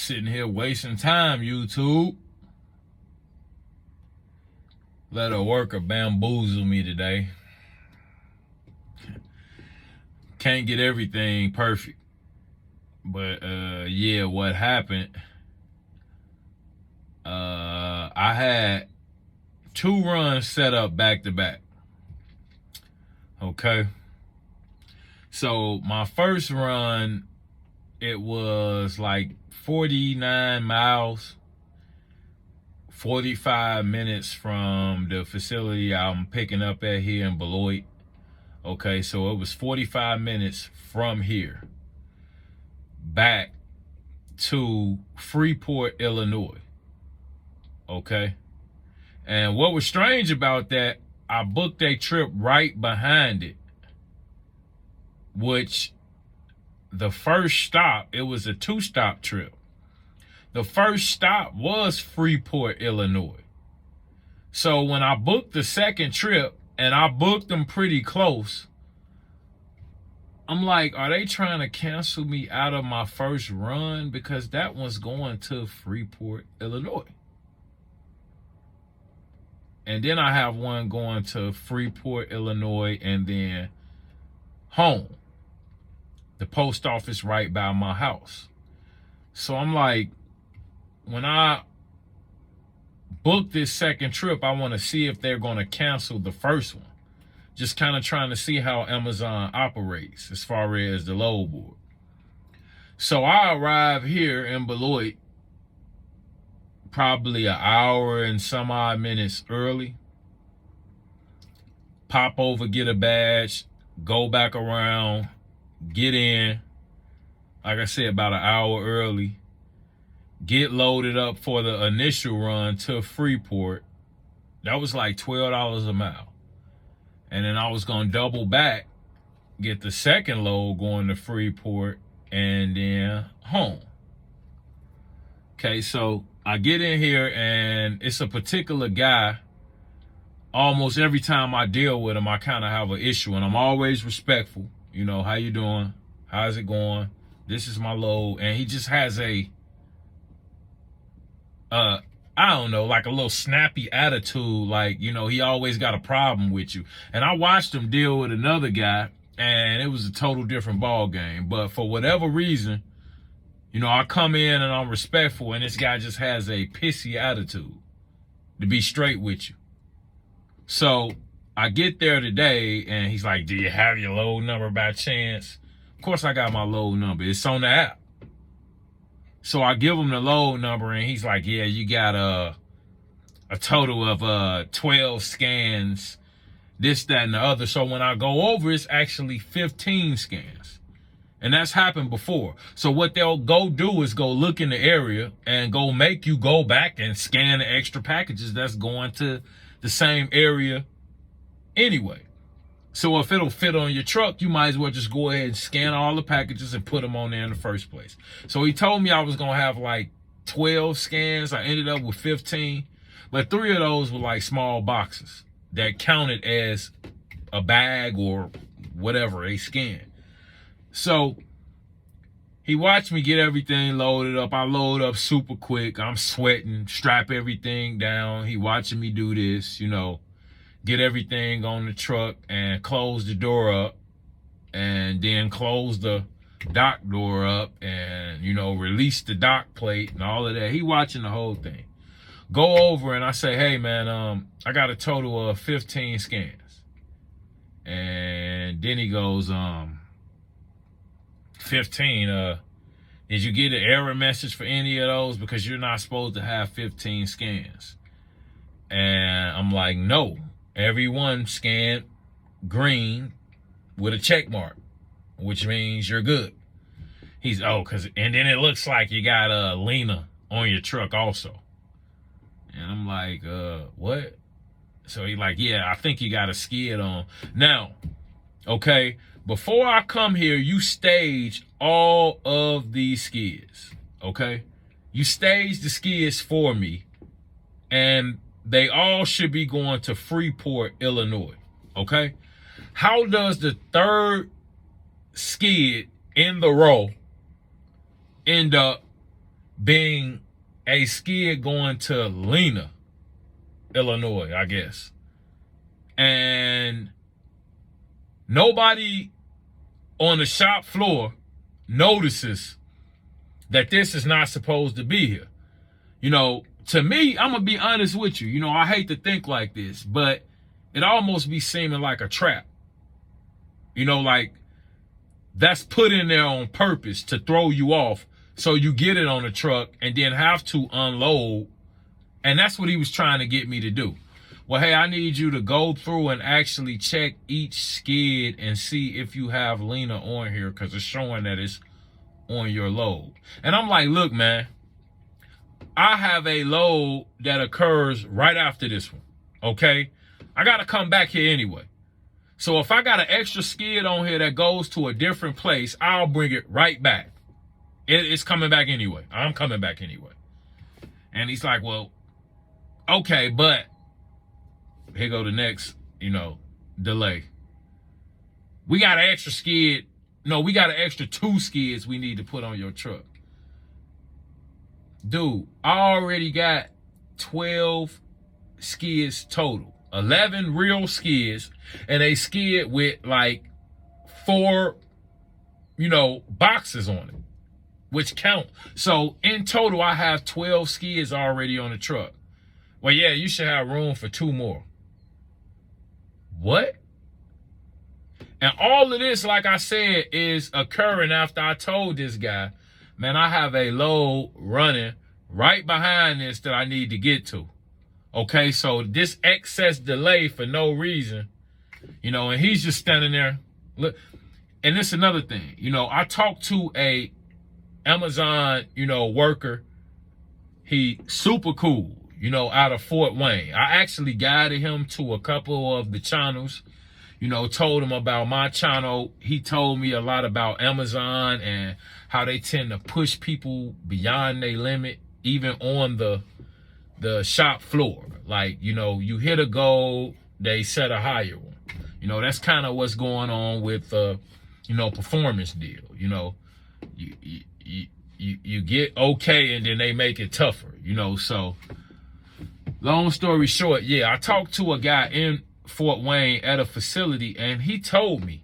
Sitting here wasting time, YouTube. Let a worker bamboozle me today. Can't get everything perfect. But yeah, what happened? I had 2 runs set up back to back. Okay. So my first run, it was like 49 miles, 45 minutes from the facility I'm picking up at here in Beloit. Okay, so it was 45 minutes from here back to Freeport, Illinois. Okay. And what was strange about that, I booked a trip right behind it, which the first stop, it was a 2-stop trip. The first stop was Freeport, Illinois. So when I booked the second trip, and I booked them pretty close, I'm like, are they trying to cancel me out of my first run? Because that one's going to Freeport, Illinois. And then I have one going to Freeport, Illinois, and then home. The post office right by my house. So I'm like, when I book this second trip, I want to see if they're going to cancel the first one. Just kind of trying to see how Amazon operates as far as the load board. So I arrive here in Beloit probably an hour and some odd minutes early. Pop over, get a badge, go back around, get in, like I said, about an hour early, get loaded up for the initial run to Freeport. That was like $12 a mile. And then I was going to double back, get the second load going to Freeport, and then home. Okay, so I get in here, and it's a particular guy. Almost every time I deal with him, I kind of have an issue, and I'm always respectful. You know, how you doing? How's it going? This is my load. And he just has a, I don't know, like a little snappy attitude. Like, you know, he always got a problem with you. And I watched him deal with another guy, and it was a total different ball game. But for whatever reason, you know, I come in and I'm respectful, and this guy just has a pissy attitude, to be straight with you. So I get there today, and he's like, do you have your load number by chance? Of course I got my load number. It's on the app. So I give him the load number, and he's like, yeah, you got a total of 12 scans, this, that, and the other. So when I go over, it's actually 15 scans. And that's happened before. So what they'll go do is go look in the area and go make you go back and scan the extra packages that's going to the same area anyway. So if it'll fit on your truck, you might as well just go ahead and scan all the packages and put them on there in the first place. So he told me I was going to have like 12 scans. I ended up with 15. But 3 of those were like small boxes that counted as a bag or whatever, a scan. So he watched me get everything loaded up. I load up super quick. I'm sweating, strap everything down. He watching me do this, you know, get everything on the truck and close the door up, and then close the dock door up and, you know, release the dock plate and all of that. He watching the whole thing. Go over and I say, hey man, I got a total of 15 scans. And then he goes, 15, did you get an error message for any of those? Because you're not supposed to have 15 scans. And I'm like, no, everyone scanned green with a check mark, which means you're good. He's, and then it looks like you got a Lena on your truck also. And I'm like, what? So he's like, yeah, I think you got a skid on. Now, okay, before I come here, you stage all of these skids, okay? You stage the skids for me, and they all should be going to Freeport, Illinois, okay? How does the third skid in the row end up being a skid going to Lena, Illinois, I guess. And nobody on the shop floor notices that this is not supposed to be here. You know, to me, I'm going to be honest with you. You know, I hate to think like this, but it almost be seeming like a trap. You know, like that's put in there on purpose to throw you off so you get it on the truck and then have to unload. And that's what he was trying to get me to do. Well, hey, I need you to go through and actually check each skid and see if you have Lena on here because it's showing that it's on your load. And I'm like, look, man, I have a load that occurs right after this one, okay? I got to come back here anyway. So if I got an extra skid on here that goes to a different place, I'll bring it right back. It's coming back anyway. I'm coming back anyway. And he's like, well, okay, but here go the next, delay. We got an extra skid. No, we got an extra 2 skids we need to put on your truck. Dude, I already got 12 skids total. 11 real skids and a skid with like 4, boxes on it, which count. So in total, I have 12 skids already on the truck. Well, yeah, you should have room for 2 more. What? And all of this, like I said, is occurring after I told this guy, man, I have a load running right behind this that I need to get to. Okay, so this excess delay for no reason, and he's just standing there. Look, and this is another thing. I talked to a Amazon, worker. He super cool, out of Fort Wayne. I actually guided him to a couple of the channels, told him about my channel. He told me a lot about Amazon and how they tend to push people beyond their limit, even on the shop floor. Like, you hit a goal, they set a higher one. That's kind of what's going on with, performance deal. You get okay and then they make it tougher, So long story short, yeah, I talked to a guy in Fort Wayne at a facility and he told me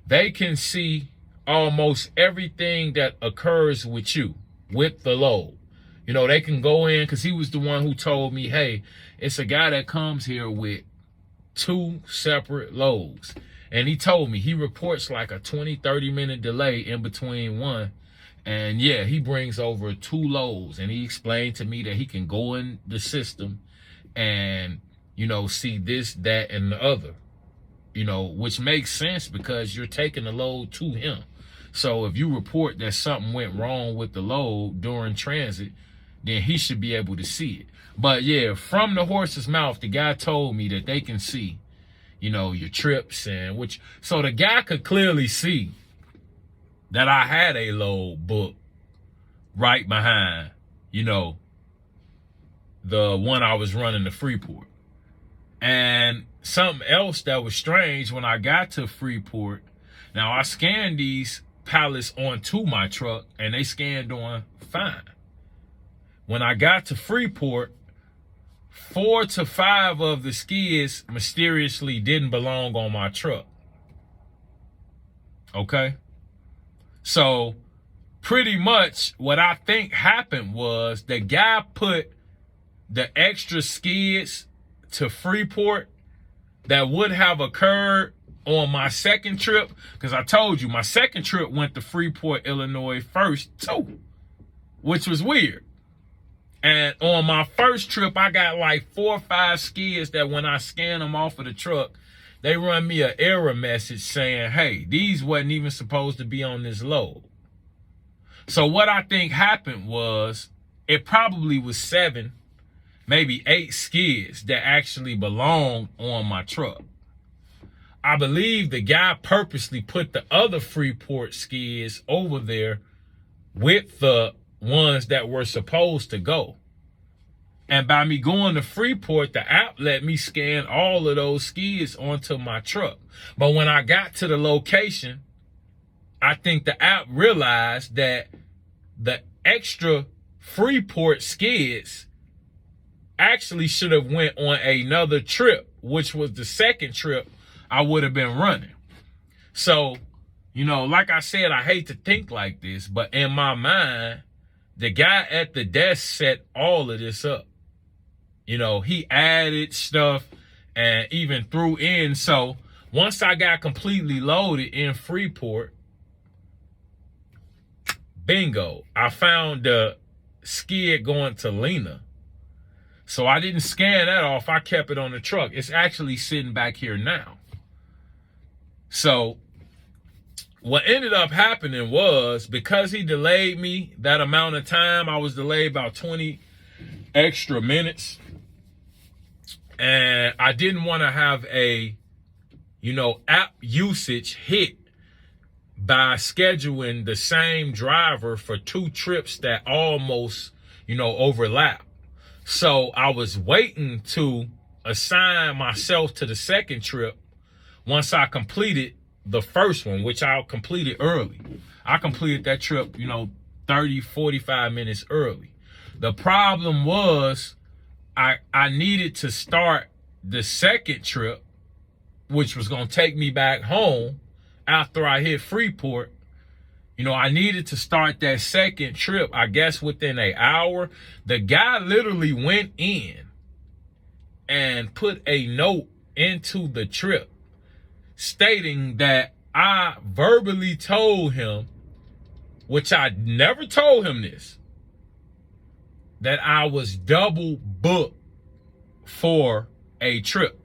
they can see almost everything that occurs with you, with the load. They can go in, because he was the one who told me, hey, it's a guy that comes here with 2 separate loads. And he told me he reports like a 20, 30-minute delay in between one. And yeah, he brings over 2 loads. And he explained to me that he can go in the system and, see this, that, and the other, which makes sense because you're taking the load to him. So if you report that something went wrong with the load during transit, then he should be able to see it. But yeah, from the horse's mouth, the guy told me that they can see, your trips and so the guy could clearly see that I had a load booked right behind, the one I was running to Freeport. And something else that was strange when I got to Freeport, now I scanned these pallets onto my truck and they scanned on fine. When I got to Freeport, 4 to 5 of the skids mysteriously didn't belong on my truck. Okay? So pretty much what I think happened was the guy put the extra skids to Freeport that would have occurred on my second trip, because I told you my second trip went to Freeport, Illinois first too, which was weird. And on my first trip, I got like 4 or 5 skids that when I scan them off of the truck, they run me an error message saying, hey, these wasn't even supposed to be on this load. So what I think happened was it probably was 7, maybe 8 skids that actually belonged on my truck. I believe the guy purposely put the other Freeport skids over there with the ones that were supposed to go. And by me going to Freeport, the app let me scan all of those skids onto my truck. But when I got to the location, I think the app realized that the extra Freeport skids actually should have went on another trip, which was the second trip I would have been running. So, you know, like I said, I hate to think like this, but in my mind, the guy at the desk set all of this up. You know, he added stuff and even threw in. So once I got completely loaded in Freeport, bingo, I found the skid going to Lena. So I didn't scan that off. I kept it on the truck. It's actually sitting back here now. So what ended up happening was, because he delayed me that amount of time, I was delayed about 20 extra minutes. And I didn't want to have a, you know, app usage hit by scheduling the same driver for 2 trips that almost, you know, overlap. So I was waiting to assign myself to the second trip once I completed the first one, which I completed early. I completed that trip, you know, 30, 45 minutes early. The problem was I needed to start the second trip, which was going to take me back home after I hit Freeport. You know, I needed to start that second trip, I guess, within an hour. The guy literally went in and put a note into the trip stating that I verbally told him, which I never told him this, that I was double booked for a trip.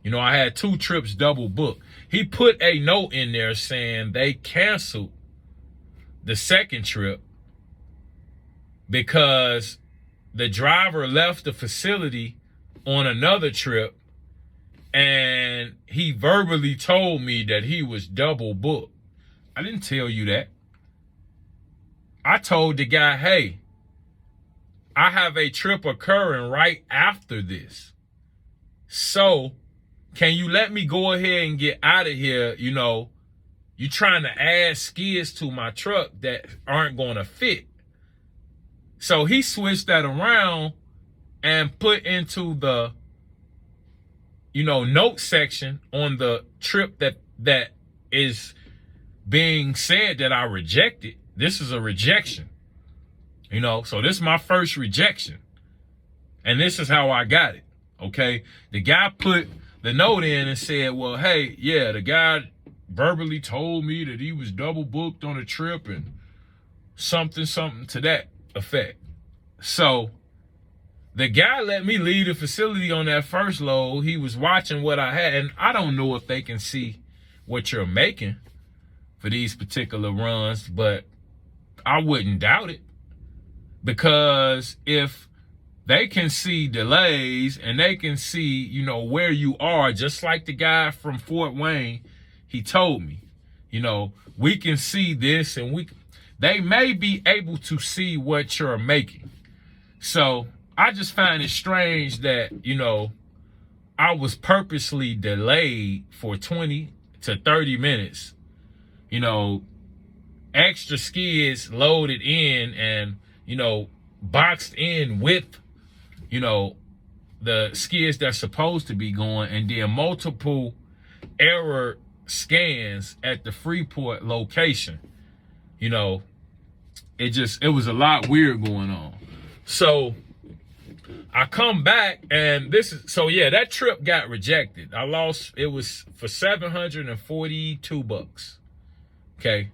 You know, I had 2 trips double booked. He put a note in there saying they canceled the second trip because the driver left the facility on another trip, and he verbally told me that he was double booked. I didn't tell you that. I told the guy, hey, I have a trip occurring right after this. So can you let me go ahead and get out of here? You know, you trying to add skids to my truck that aren't going to fit. So he switched that around and put into the, you know, note section on the trip that is being said that I rejected. This is a rejection. You know, so this is my first rejection. And this is how I got it. Okay. The guy put the note in and said, well, hey, yeah, the guy verbally told me that he was double booked on a trip and something to that effect. So the guy let me leave the facility on that first load. He was watching what I had. And I don't know if they can see what you're making for these particular runs, but I wouldn't doubt it. Because if they can see delays and they can see, you know, where you are, just like the guy from Fort Wayne, he told me, you know, we can see this, and they may be able to see what you're making. So I just find it strange that, you know, I was purposely delayed for 20 to 30 minutes, you know, extra skids loaded in and, you know, boxed in with, you know, the skids that's supposed to be going, and then multiple error scans at the Freeport location. You know, it was a lot weird going on. So I come back, and so yeah, that trip got rejected. I lost, it was for $742. Okay.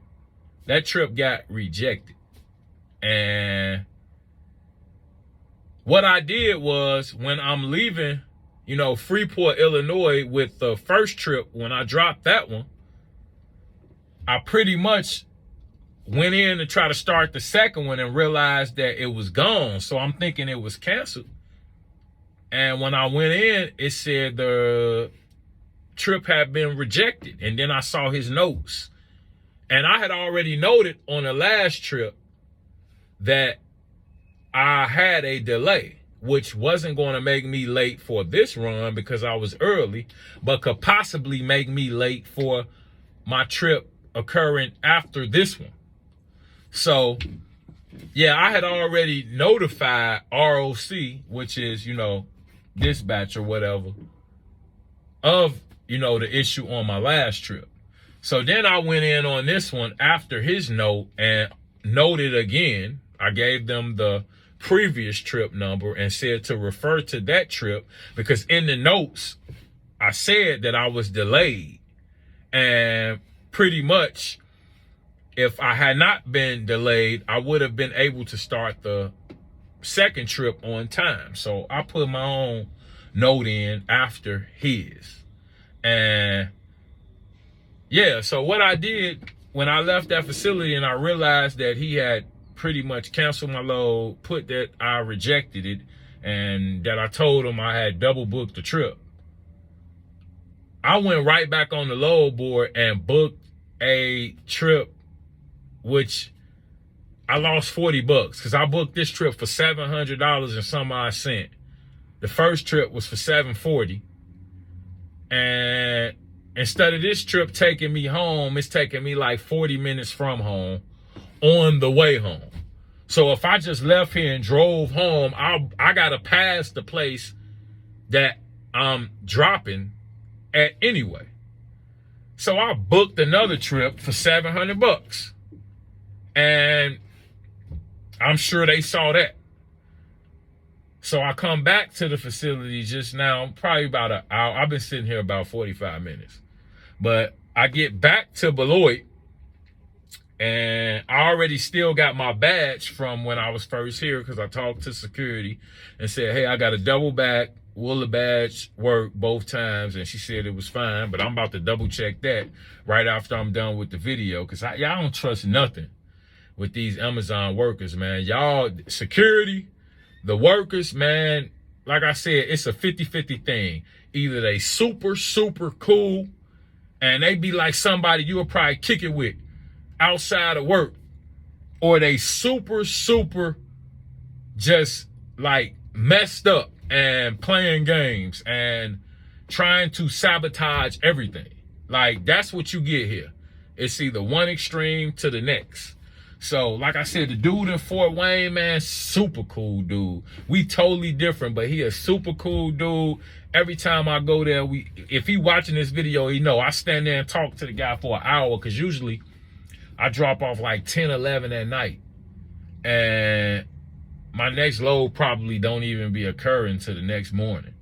That trip got rejected. And what I did was, when I'm leaving, you know, Freeport, Illinois with the first trip, when I dropped that one, I pretty much went in to try to start the second one and realized that it was gone. So I'm thinking it was canceled. And when I went in, it said the trip had been rejected. And then I saw his notes. And I had already noted on the last trip that I had a delay, which wasn't going to make me late for this run because I was early, but could possibly make me late for my trip occurring after this one. So yeah, I had already notified ROC, which is, dispatch or whatever, of, the issue on my last trip. So then I went in on this one after his note and noted again. I gave them the previous trip number and said to refer to that trip, because in the notes, I said that I was delayed. And pretty much, if I had not been delayed, I would have been able to start the second trip on time. So I put my own note in after his. And yeah, so what I did when I left that facility and I realized that he had pretty much canceled my load, put that I rejected it, and that I told him I had double booked the trip, I went right back on the load board and booked a trip, which I lost $40 because I booked this trip for $700 and some odd cent. The first trip was for $740. And instead of this trip taking me home, it's taking me like 40 minutes from home on the way home. So if I just left here and drove home, I got to pass the place that I'm dropping at anyway. So I booked another trip for $700. And I'm sure they saw that. So I come back to the facility just now, probably about an hour. I've been sitting here about 45 minutes. But I get back to Beloit, and I already still got my badge from when I was first here, because I talked to security and said, hey, I got a double back. Will the badge work both times? And she said it was fine, but I'm about to double check that right after I'm done with the video, because I don't trust nothing with these Amazon workers, man. Y'all, security, the workers, man, like I said, it's a 50-50 thing. Either they super, super cool, and they be like somebody you would probably kick it with outside of work, or they super, super just like messed up and playing games and trying to sabotage everything. Like, that's what you get here. It's either one extreme to the next. So, like I said, the dude in Fort Wayne, man, super cool dude. We totally different, but he a super cool dude. Every time I go there, if he watching this video, he know I stand there and talk to the guy for an hour, because usually I drop off like 10, 11 at night. And my next load probably don't even be occurring till the next morning.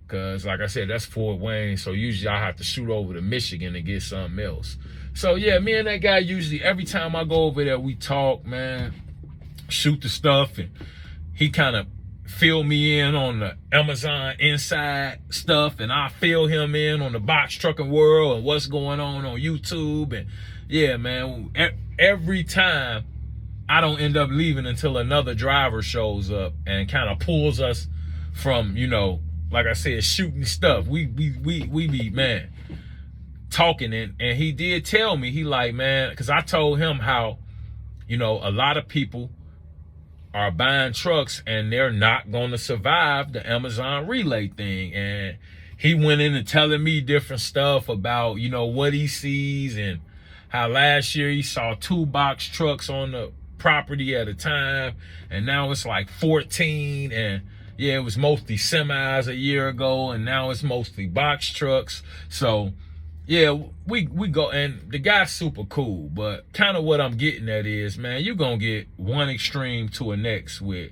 Because, like I said, that's Fort Wayne, so usually I have to shoot over to Michigan to get something else. So, yeah, me and that guy usually, every time I go over there, we talk, man, shoot the stuff, and he kind of fill me in on the Amazon inside stuff, and I fill him in on the box trucking world and what's going on YouTube. And, yeah, man, every time I don't end up leaving until another driver shows up and kind of pulls us from, like I said, shooting stuff. We be, man, talking, and he did tell me, he like, man, because I told him how, a lot of people are buying trucks and they're not going to survive the Amazon relay thing. And he went into telling me different stuff about, what he sees, and how last year he saw 2 box trucks on the property at a time, and now it's like 14. And yeah, it was mostly semis a year ago, and now it's mostly box trucks. So yeah, we go, and the guy's super cool, but kind of what I'm getting at is, man, you're gonna get one extreme to a next with,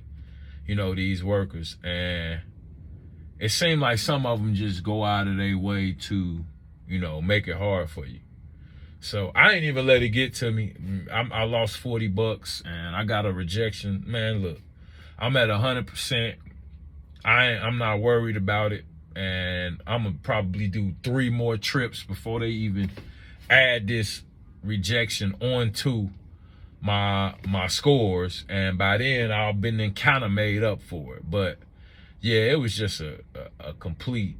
these workers. And it seemed like some of them just go out of their way to, make it hard for you. So I ain't even let it get to me. I lost $40 and I got a rejection. Man, look, I'm at 100%. I'm not worried about it. And I'm going to probably do 3 more trips before they even add this rejection onto my scores. And by then, I'll been kind of made up for it. But yeah, it was just a complete,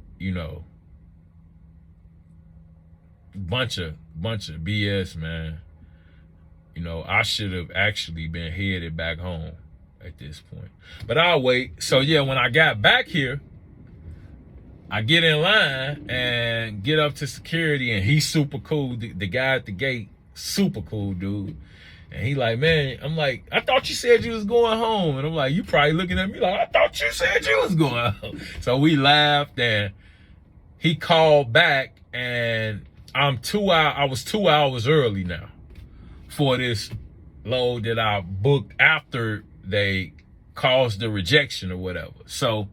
bunch of BS, man. I should have actually been headed back home at this point. But I'll wait. So yeah, when I got back here, I get in line and get up to security, and he's super cool. The guy at the gate, super cool dude. And he like, man, I'm like, I thought you said you was going home. And I'm like, you probably looking at me like, I thought you said you was going home. So we laughed, and he called back, and I was 2 hours early now for this load that I booked after they caused the rejection or whatever. So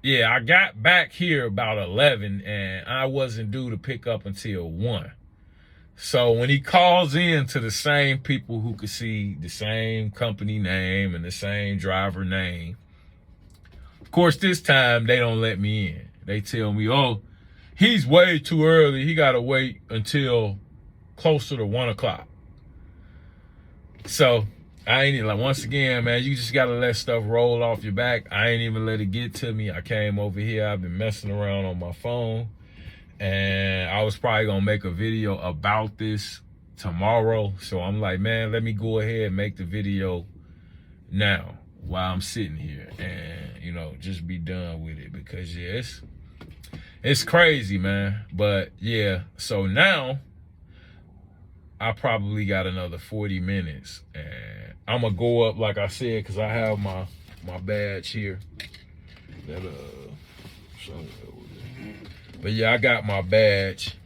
yeah, I got back here about 11, and I wasn't due to pick up until 1. So when he calls in to the same people who could see the same company name and the same driver name, of course, this time they don't let me in. They tell me, oh, he's way too early. He got to wait until closer to 1 o'clock. So I ain't even, like, once again, man, you just got to let stuff roll off your back. I ain't even let it get to me. I came over here. I've been messing around on my phone. And I was probably going to make a video about this tomorrow. So I'm like, man, let me go ahead and make the video now while I'm sitting here and, you know, just be done with it. Because, yeah, it's crazy, man. But, yeah, so now I probably got another 40 minutes. And I'm going to go up, like I said, because I have my badge here. That, But yeah, I got my badge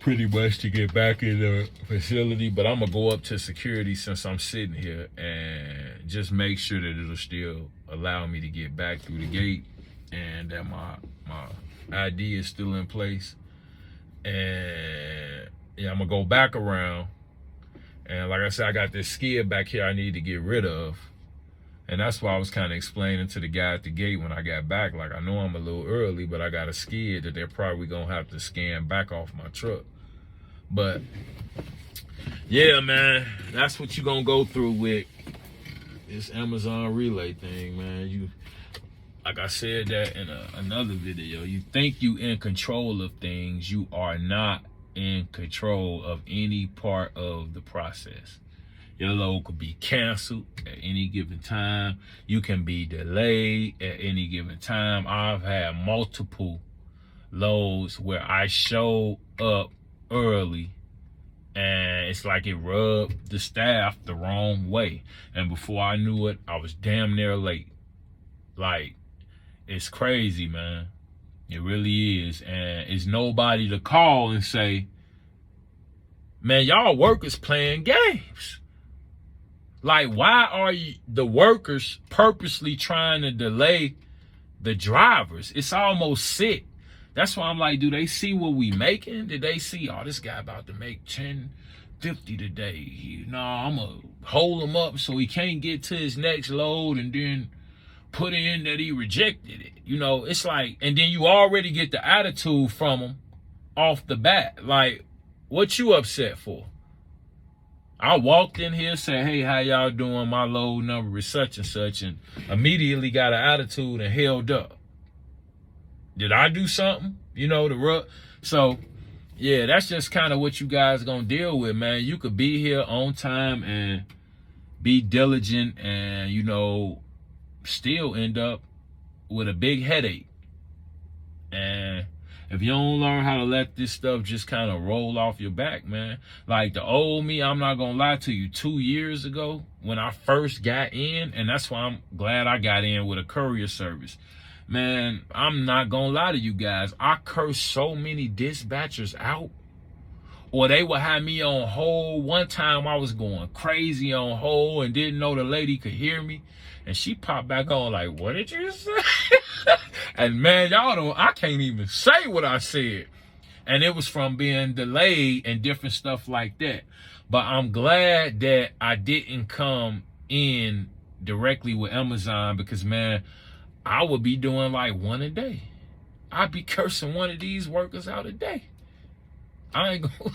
pretty much to get back in the facility, but I'm gonna go up to security since I'm sitting here and just make sure that it'll still allow me to get back through the gate and that my ID is still in place. And yeah, I'm gonna go back around. And like I said, I got this skid back here I need to get rid of. And that's why I was kind of explaining to the guy at the gate when I got back, like, I know I'm a little early, but I got a skid that they're probably going to have to scan back off my truck. But, yeah, man, that's what you're going to go through with this Amazon relay thing, man. Like I said that in another video, you think you in control of things. You are not in control of any part of the process. Your load could be canceled at any given time. You can be delayed at any given time. I've had multiple loads where I showed up early and it's like it rubbed the staff the wrong way. And before I knew it, I was damn near late. Like, it's crazy, man. It really is. And it's nobody to call and say, man, y'all workers playing games. Like, why are the workers purposely trying to delay the drivers? It's almost sick. That's why I'm like, do they see what we making? Did they see, oh, this guy about to make $10.50 today? No, I'm going to hold him up so he can't get to his next load and then put in that he rejected it. You know, it's like, and then you already get the attitude from him off the bat. Like, what you upset for? I walked in here, said, hey, how y'all doing? My load number is such and such, and immediately got an attitude and held up. Did I do something? You know, so, yeah, that's just kind of what you guys going to deal with, man. You could be here on time and be diligent and, you know, still end up with a big headache. And if you don't learn how to let this stuff just kind of roll off your back, man. Like the old me, I'm not going to lie to you, 2 years ago when I first got in, and that's why I'm glad I got in with a courier service. Man, I'm not going to lie to you guys. I cursed so many dispatchers out, or they would have me on hold. One time I was going crazy on hold and didn't know the lady could hear me. And she popped back on like, what did you say? And man, I can't even say what I said. And it was from being delayed and different stuff like that. But I'm glad that I didn't come in directly with Amazon because, man, I would be doing like one a day. I'd be cursing one of these workers out a day. I ain't gonna,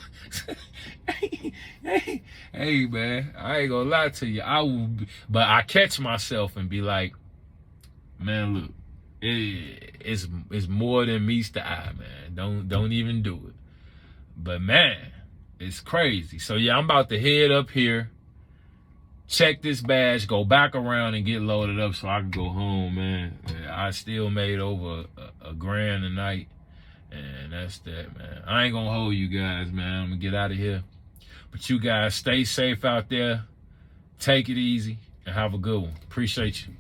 hey man, I ain't gonna lie to you. But I catch myself and be like, man, look, it's more than meets the eye, man. Don't even do it. But man, it's crazy. So yeah, I'm about to head up here, check this badge, go back around and get loaded up so I can go home, man. I still made over a grand a night. And that's that, man. I ain't gonna hold you guys, man. I'm gonna get out of here. But you guys stay safe out there. Take it easy and have a good one. Appreciate you.